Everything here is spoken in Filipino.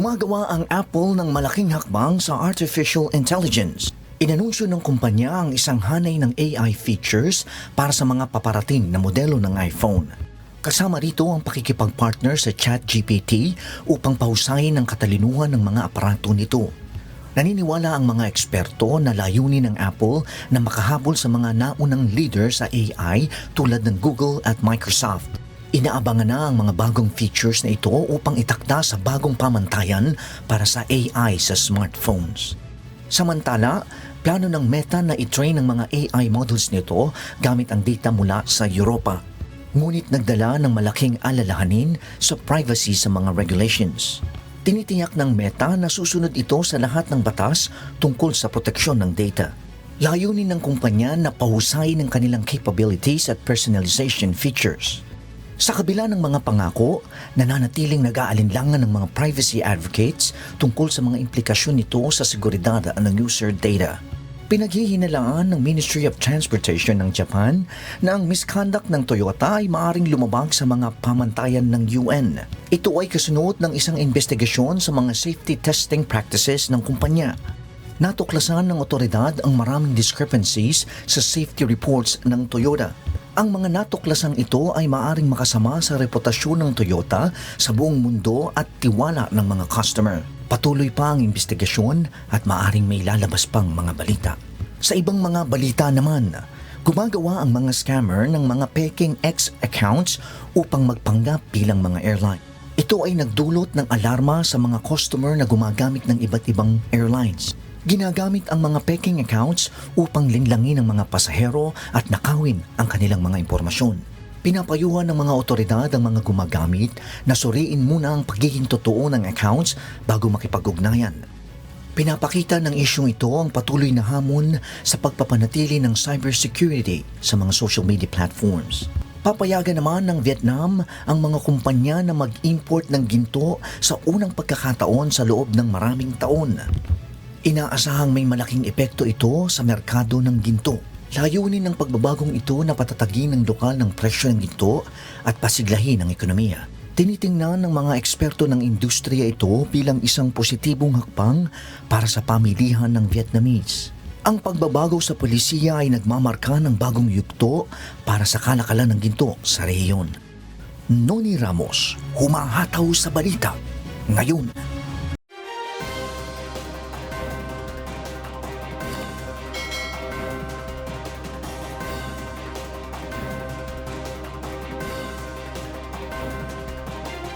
Gumagawa ang Apple ng malaking hakbang sa artificial intelligence. Inanunsyo ng kumpanya ang isang hanay ng AI features para sa mga paparating na modelo ng iPhone. Kasama rito ang pakikipag-partner sa ChatGPT upang pahusayin ang katalinuhan ng mga aparato nito. Naniniwala ang mga eksperto na layunin ng Apple na makahabol sa mga naunang leader sa AI tulad ng Google at Microsoft. Inaabangan na ang mga bagong features na ito upang itakda sa bagong pamantayan para sa AI sa smartphones. Samantala, plano ng Meta na i-train ang mga AI models nito gamit ang data mula sa Europa. Ngunit nagdala ng malaking alalahanin sa privacy sa mga regulations. Tinitiyak ng Meta na susunod ito sa lahat ng batas tungkol sa proteksyon ng data. Layunin ng kumpanya na pahusayin ang kanilang capabilities at personalization features. Sa kabila ng mga pangako, nananatiling nag-aalinlangan ng mga privacy advocates tungkol sa mga implikasyon nito sa seguridad ng user data. Pinaghihinalaan ng Ministry of Transportation ng Japan na ang misconduct ng Toyota ay maaaring lumabag sa mga pamantayan ng UN. Ito ay kasunod ng isang investigasyon sa mga safety testing practices ng kumpanya. Natuklasan ng otoridad ang maraming discrepancies sa safety reports ng Toyota. Ang mga natuklasang ito ay maaaring makasama sa reputasyon ng Toyota sa buong mundo at tiwala ng mga customer. Patuloy pa ang investigasyon at maaaring may lalabas pang mga balita. Sa ibang mga balita naman, gumagawa ang mga scammer ng mga peking X accounts upang magpanggap bilang mga airline. Ito ay nagdulot ng alarma sa mga customer na gumagamit ng iba't ibang airlines. Ginagamit ang mga peking accounts upang linlangin ang mga pasahero at nakawin ang kanilang mga impormasyon. Pinapayuhan ng mga otoridad ang mga gumagamit na suriin muna ang pagiging totoo ng accounts bago makipag-ugnayan. Pinapakita ng isyong ito ang patuloy na hamon sa pagpapanatili ng cybersecurity sa mga social media platforms. Papayagan naman ng Vietnam ang mga kumpanya na mag-import ng ginto sa unang pagkakataon sa loob ng maraming taon. Inaasahang may malaking epekto ito sa merkado ng ginto. Layunin ng pagbabagong ito na patatagin ng lokal ng presyo ng ginto at pasiglahin ang ekonomiya. Tinitingnan ng mga eksperto ng industriya ito bilang isang positibong hakbang para sa pamilihan ng Vietnamese. Ang pagbabago sa polisiya ay nagmamarka ng bagong yugto para sa kalakalan ng ginto sa rehiyon. Noni Ramos, humahataw sa balita ngayon.